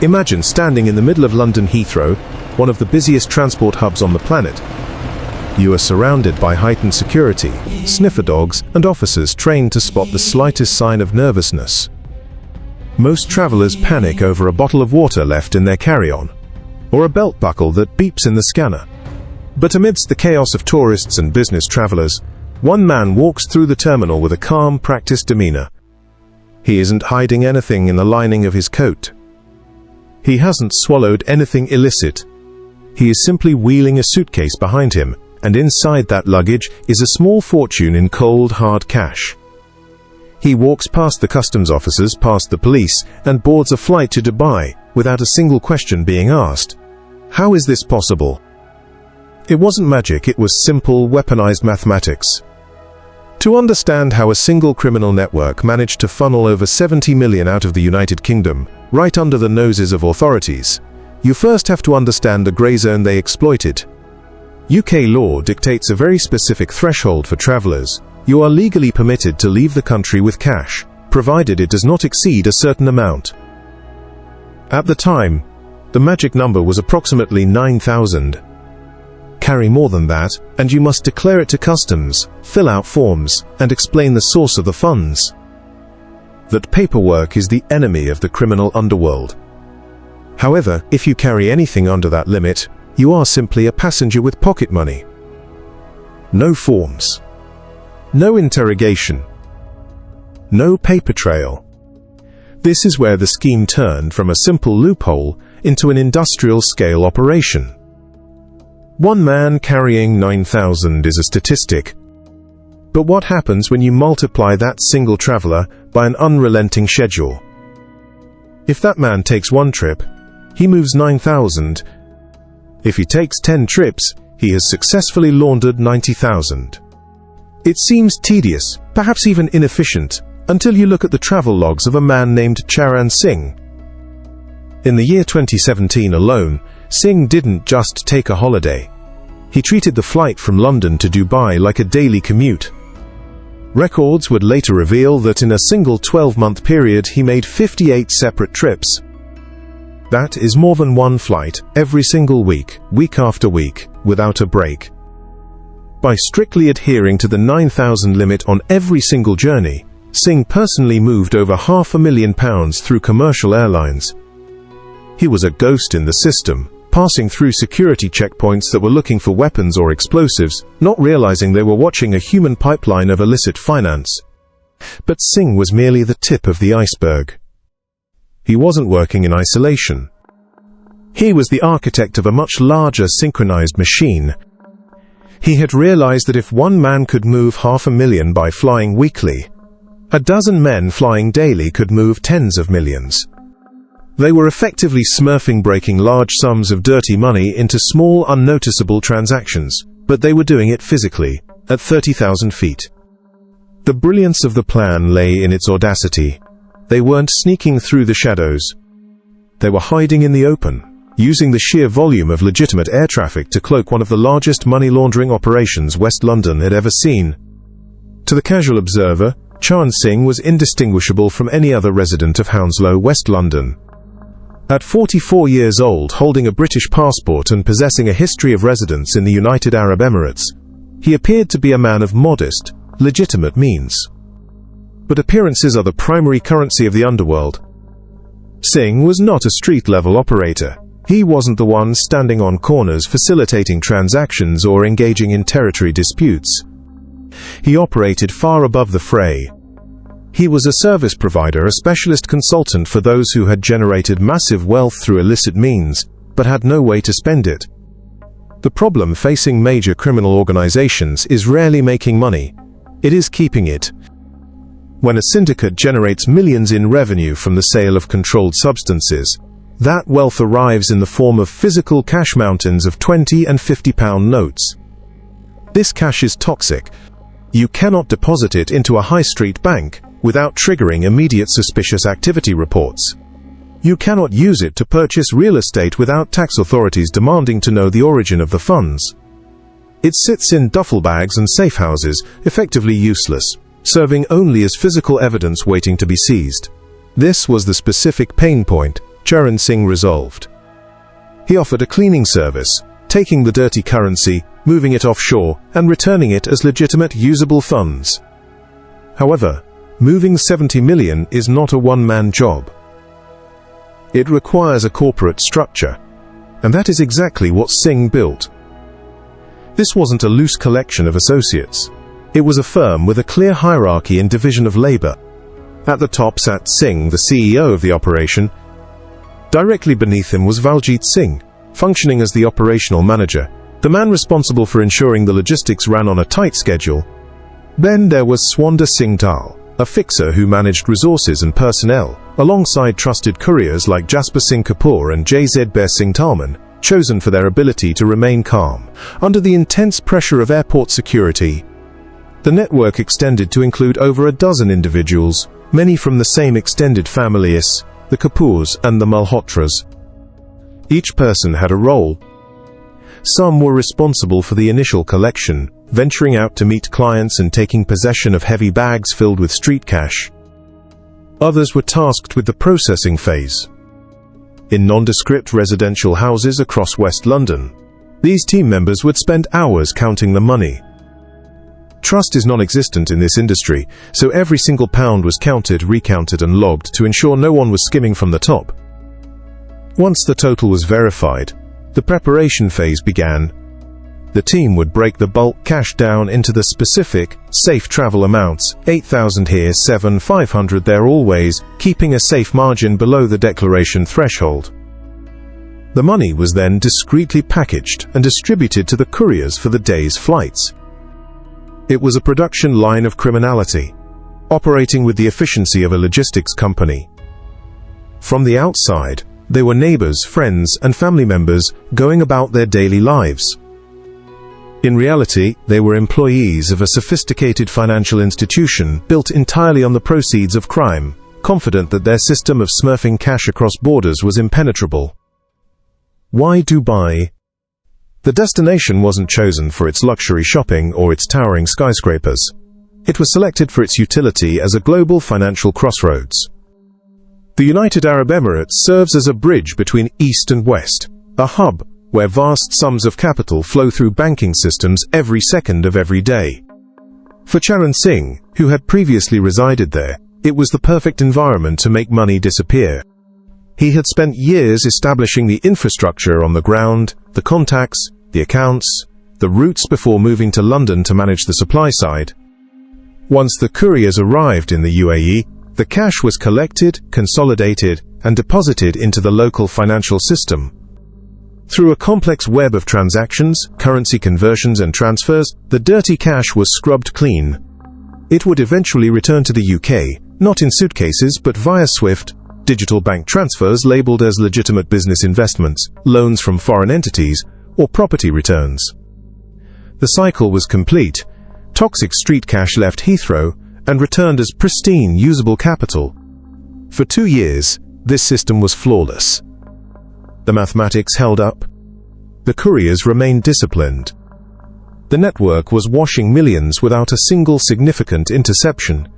Imagine standing in the middle of London Heathrow, one of the busiest transport hubs on the planet. You are surrounded by heightened security, sniffer dogs, and officers trained to spot the slightest sign of nervousness. Most travelers panic over a bottle of water left in their carry-on, or a belt buckle that beeps in the scanner. But amidst the chaos of tourists and business travelers, one man walks through the terminal with a calm, practiced demeanor. He isn't hiding anything in the lining of his coat. He hasn't swallowed anything illicit. He is simply wheeling a suitcase behind him, and inside that luggage is a small fortune in cold, hard cash. He walks past the customs officers, past the police, and boards a flight to Dubai without a single question being asked. How is this possible? It wasn't magic, it was simple, weaponized mathematics. To understand how a single criminal network managed to funnel over 70 million out of the United Kingdom, right under the noses of authorities, you first have to understand the grey zone they exploited. UK law dictates a very specific threshold for travelers. You are legally permitted to leave the country with cash, provided it does not exceed a certain amount. At the time, the magic number was approximately 9,000. Carry more than that, and you must declare it to customs, fill out forms, and explain the source of the funds. That paperwork is the enemy of the criminal underworld. However, if you carry anything under that limit, you are simply a passenger with pocket money. No forms. No interrogation. No paper trail. This is where the scheme turned from a simple loophole into an industrial-scale operation. One man carrying 9,000 is a statistic. But what happens when you multiply that single traveler by an unrelenting schedule? If that man takes one trip, he moves 9,000. If he takes 10 trips, he has successfully laundered 90,000. It seems tedious, perhaps even inefficient, until you look at the travel logs of a man named Charan Singh. In the year 2017 alone, Singh didn't just take a holiday. He treated the flight from London to Dubai like a daily commute. Records would later reveal that in a single 12-month period he made 58 separate trips. That is more than one flight, every single week, week after week, without a break. By strictly adhering to the 9,000 limit on every single journey, Singh personally moved over £500,000 through commercial airlines. He was a ghost in the system, passing through security checkpoints that were looking for weapons or explosives, not realizing they were watching a human pipeline of illicit finance. But Singh was merely the tip of the iceberg. He wasn't working in isolation. He was the architect of a much larger synchronized machine. He had realized that if one man could move 500,000 by flying weekly, a dozen men flying daily could move tens of millions. They were effectively smurfing, breaking large sums of dirty money into small, unnoticeable transactions, but they were doing it physically, at 30,000 feet. The brilliance of the plan lay in its audacity. They weren't sneaking through the shadows. They were hiding in the open, using the sheer volume of legitimate air traffic to cloak one of the largest money laundering operations West London had ever seen. To the casual observer, Charan Singh was indistinguishable from any other resident of Hounslow, West London. At 44 years old, holding a British passport and possessing a history of residence in the United Arab Emirates, he appeared to be a man of modest, legitimate means. But appearances are the primary currency of the underworld. Singh was not a street-level operator. He wasn't the one standing on corners facilitating transactions or engaging in territory disputes. He operated far above the fray. He was a service provider, a specialist consultant for those who had generated massive wealth through illicit means, but had no way to spend it. The problem facing major criminal organizations is rarely making money. It is keeping it. When a syndicate generates millions in revenue from the sale of controlled substances, that wealth arrives in the form of physical cash mountains of £20 and £50 notes. This cash is toxic. You cannot deposit it into a high street bank without triggering immediate suspicious activity reports. You cannot use it to purchase real estate without tax authorities demanding to know the origin of the funds. It sits in duffel bags and safe houses, effectively useless, serving only as physical evidence waiting to be seized. This was the specific pain point Charan Singh resolved. He offered a cleaning service, taking the dirty currency, moving it offshore, and returning it as legitimate usable funds. However, moving 70 million is not a one-man job. It requires a corporate structure, and that is exactly what Singh built. This wasn't a loose collection of associates. It was a firm with a clear hierarchy and division of labor. At the top sat Singh, the CEO of the operation. Directly beneath him was Valjit Singh, functioning as the operational manager, the man responsible for ensuring the logistics ran on a tight schedule. Then there was Swander Singh Tal, a fixer who managed resources and personnel, alongside trusted couriers like Jasper Singh Kapoor and JZ Singh Talman, chosen for their ability to remain calm under the intense pressure of airport security. The network extended to include over a dozen individuals, many from the same extended families, the Kapoors and the Malhotras. Each person had a role. Some were responsible for the initial collection, venturing out to meet clients and taking possession of heavy bags filled with street cash. Others were tasked with the processing phase. In nondescript residential houses across West London, these team members would spend hours counting the money. Trust is non-existent in this industry, so every single pound was counted, recounted and logged to ensure no one was skimming from the top. Once the total was verified, the preparation phase began. The team would break the bulk cash down into the specific, safe travel amounts, 8,000 here, 7,500 there, always keeping a safe margin below the declaration threshold. The money was then discreetly packaged and distributed to the couriers for the day's flights. It was a production line of criminality, operating with the efficiency of a logistics company. From the outside, they were neighbors, friends, and family members going about their daily lives. In reality, they were employees of a sophisticated financial institution built entirely on the proceeds of crime, confident that their system of smurfing cash across borders was impenetrable. Why Dubai? The destination wasn't chosen for its luxury shopping or its towering skyscrapers. It was selected for its utility as a global financial crossroads. The United Arab Emirates serves as a bridge between East and West, a hub where vast sums of capital flow through banking systems every second of every day. For Charan Singh, who had previously resided there, it was the perfect environment to make money disappear. He had spent years establishing the infrastructure on the ground, the contacts, the accounts, the routes before moving to London to manage the supply side. Once the couriers arrived in the UAE, the cash was collected, consolidated, and deposited into the local financial system. Through a complex web of transactions, currency conversions and transfers, the dirty cash was scrubbed clean. It would eventually return to the UK, not in suitcases but via SWIFT, digital bank transfers labeled as legitimate business investments, loans from foreign entities, or property returns. The cycle was complete. Toxic street cash left Heathrow and returned as pristine, usable capital. For 2 years, this system was flawless. The mathematics held up. The couriers remained disciplined. The network was washing millions without a single significant interception.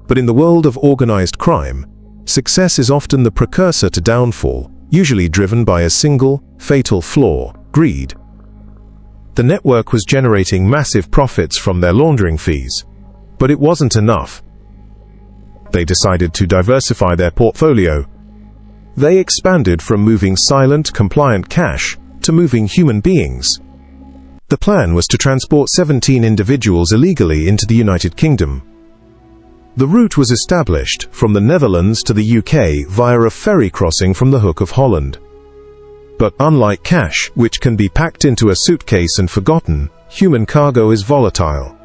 But in the world of organized crime, success is often the precursor to downfall, usually driven by a single, fatal flaw: greed. The network was generating massive profits from their laundering fees, but it wasn't enough. They decided to diversify their portfolio. They expanded from moving silent, compliant cash to moving human beings. The plan was to transport 17 individuals illegally into the United Kingdom. The route was established from the Netherlands to the UK via a ferry crossing from the Hook of Holland. But unlike cash, which can be packed into a suitcase and forgotten, human cargo is volatile.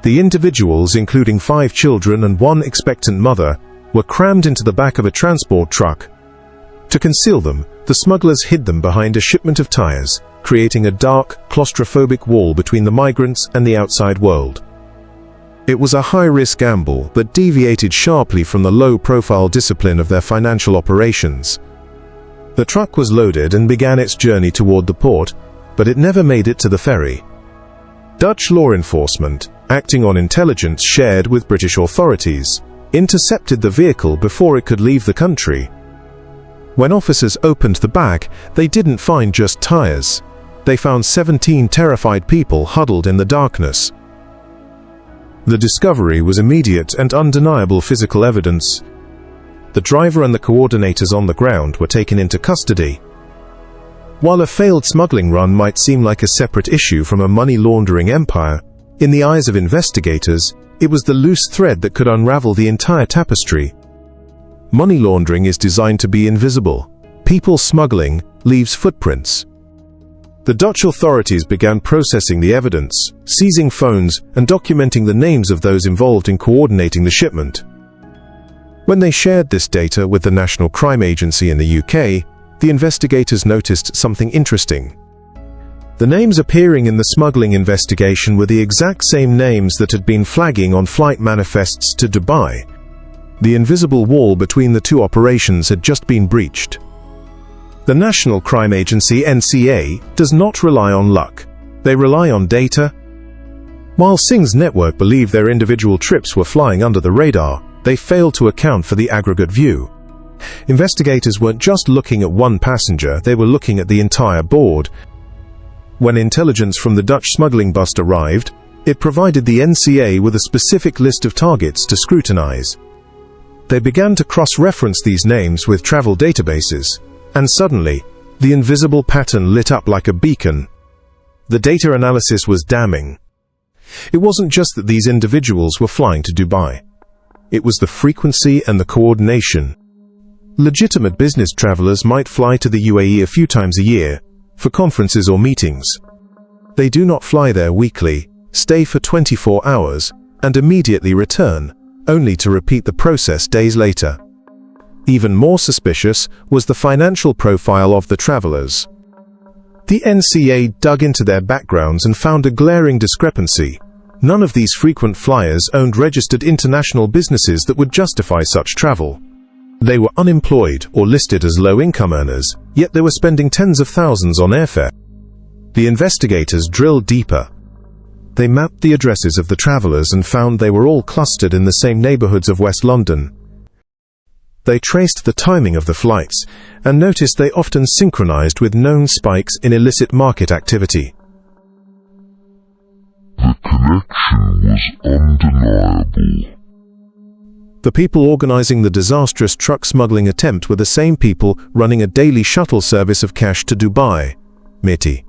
The individuals, including 5 children and 1 expectant mother, were crammed into the back of a transport truck. To conceal them, the smugglers hid them behind a shipment of tires, creating a dark, claustrophobic wall between the migrants and the outside world. It was a high-risk gamble that deviated sharply from the low-profile discipline of their financial operations. The truck was loaded and began its journey toward the port, but it never made it to the ferry. Dutch law enforcement, acting on intelligence shared with British authorities, intercepted the vehicle before it could leave the country. When officers opened the bag, they didn't find just tires. They found 17 terrified people huddled in the darkness. The discovery was immediate and undeniable physical evidence. The driver and the coordinators on the ground were taken into custody. While a failed smuggling run might seem like a separate issue from a money laundering empire, in the eyes of investigators, it was the loose thread that could unravel the entire tapestry. Money laundering is designed to be invisible. People smuggling leaves footprints. The Dutch authorities began processing the evidence, seizing phones, and documenting the names of those involved in coordinating the shipment. When they shared this data with the National Crime Agency in the UK, the investigators noticed something interesting. The names appearing in the smuggling investigation were the exact same names that had been flagging on flight manifests to Dubai. The invisible wall between the two operations had just been breached. The National Crime Agency (NCA) does not rely on luck. They rely on data. While Singh's network believed their individual trips were flying under the radar, they failed to account for the aggregate view. Investigators weren't just looking at one passenger, they were looking at the entire board. When intelligence from the Dutch smuggling bust arrived, it provided the NCA with a specific list of targets to scrutinize. They began to cross-reference these names with travel databases. And suddenly, the invisible pattern lit up like a beacon. The data analysis was damning. It wasn't just that these individuals were flying to Dubai. It was the frequency and the coordination. Legitimate business travelers might fly to the UAE a few times a year, for conferences or meetings. They do not fly there weekly, stay for 24 hours, and immediately return, only to repeat the process days later. Even more suspicious was the financial profile of the travelers. The NCA dug into their backgrounds and found a glaring discrepancy. None of these frequent flyers owned registered international businesses that would justify such travel. They were unemployed or listed as low-income earners, yet they were spending tens of thousands on airfare. The investigators drilled deeper. They mapped the addresses of the travelers and found they were all clustered in the same neighborhoods of West London. They traced the timing of the flights and noticed they often synchronized with known spikes in illicit market activity. The connection was undeniable. The people organizing the disastrous truck smuggling attempt were the same people running a daily shuttle service of cash to Dubai, MITI.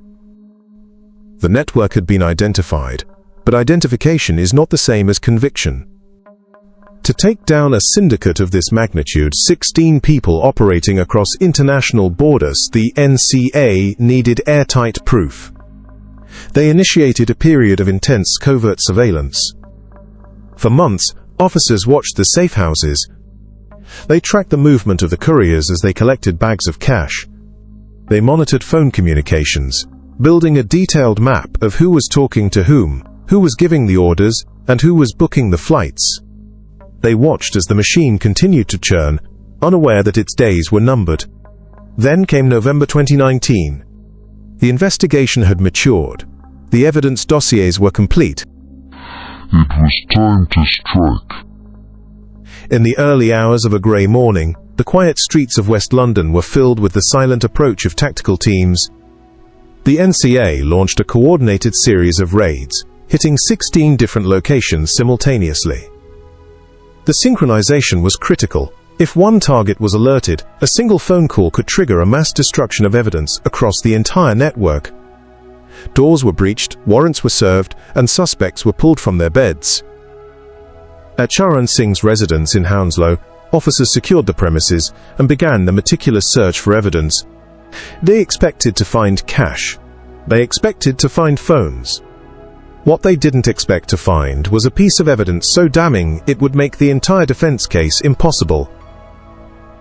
The network had been identified, but identification is not the same as conviction. To take down a syndicate of this magnitude, 16 people operating across international borders, the NCA needed airtight proof. They initiated a period of intense covert surveillance. For months, officers watched the safe houses. They tracked the movement of the couriers as they collected bags of cash. They monitored phone communications, building a detailed map of who was talking to whom, who was giving the orders, and who was booking the flights. They watched as the machine continued to churn, unaware that its days were numbered. Then came November 2019. The investigation had matured. The evidence dossiers were complete. It was time to strike. In the early hours of a grey morning, the quiet streets of West London were filled with the silent approach of tactical teams. The NCA launched a coordinated series of raids, hitting 16 different locations simultaneously. The synchronization was critical. If one target was alerted, a single phone call could trigger a mass destruction of evidence across the entire network. Doors were breached, warrants were served, and suspects were pulled from their beds. At Charan Singh's residence in Hounslow, officers secured the premises and began the meticulous search for evidence. They expected to find cash. They expected to find phones. What they didn't expect to find was a piece of evidence so damning it would make the entire defense case impossible.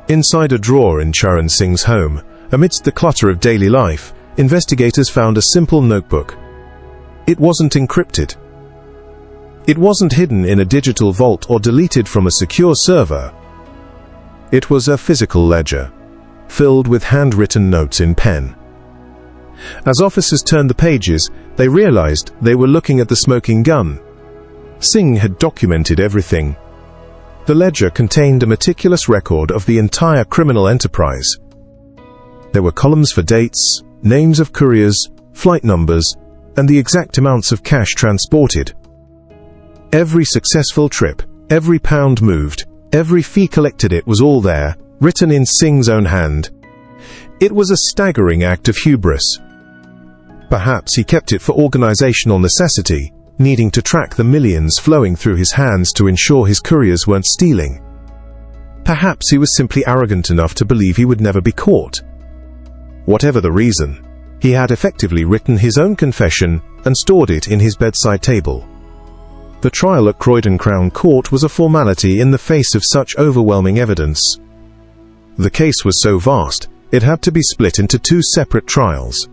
Inside a drawer in Charan Singh's home, amidst the clutter of daily life, investigators found a simple notebook. It wasn't encrypted. It wasn't hidden in a digital vault or deleted from a secure server. It was a physical ledger, filled with handwritten notes in pen. As officers turned the pages, they realized they were looking at the smoking gun. Singh had documented everything. The ledger contained a meticulous record of the entire criminal enterprise. There were columns for dates, names of couriers, flight numbers, and the exact amounts of cash transported. Every successful trip, every pound moved, every fee collected, it was all there, written in Singh's own hand. It was a staggering act of hubris. Perhaps he kept it for organizational necessity, needing to track the millions flowing through his hands to ensure his couriers weren't stealing. Perhaps he was simply arrogant enough to believe he would never be caught. Whatever the reason, he had effectively written his own confession and stored it in his bedside table. The trial at Croydon Crown Court was a formality in the face of such overwhelming evidence. The case was so vast, it had to be split into two separate trials.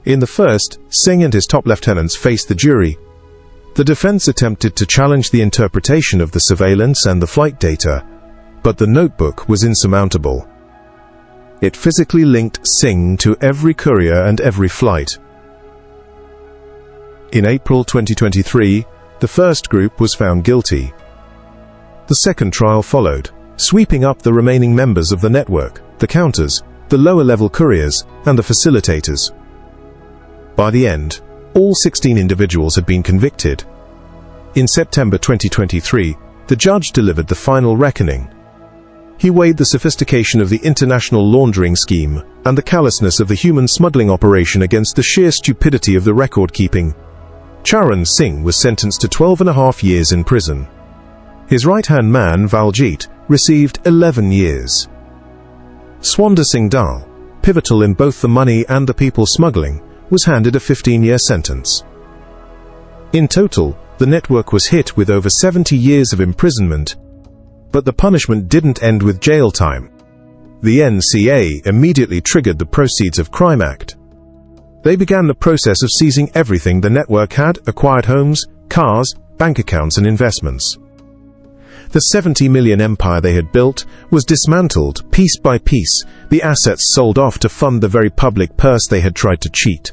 In the first, Singh and his top lieutenants faced the jury. The defense attempted to challenge the interpretation of the surveillance and the flight data, but the notebook was insurmountable. It physically linked Singh to every courier and every flight. In April 2023, the first group was found guilty. The second trial followed, sweeping up the remaining members of the network, the counters, the lower-level couriers, and the facilitators. By the end, all 16 individuals had been convicted. In September 2023, the judge delivered the final reckoning. He weighed the sophistication of the international laundering scheme and the callousness of the human smuggling operation against the sheer stupidity of the record-keeping. Charan Singh was sentenced to 12.5 years in prison. His right-hand man, Valjit, received 11 years. Swander Singh Dal, pivotal in both the money and the people smuggling, was handed a 15-year sentence. In total, the network was hit with over 70 years of imprisonment, but the punishment didn't end with jail time. The NCA immediately triggered the Proceeds of Crime Act. They began the process of seizing everything the network had: acquired homes, cars, bank accounts and investments. The 70 million empire they had built was dismantled piece by piece, the assets sold off to fund the very public purse they had tried to cheat.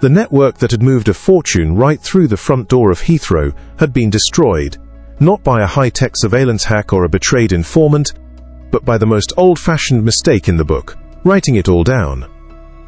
The network that had moved a fortune right through the front door of Heathrow had been destroyed, not by a high-tech surveillance hack or a betrayed informant, but by the most old-fashioned mistake in the book: writing it all down.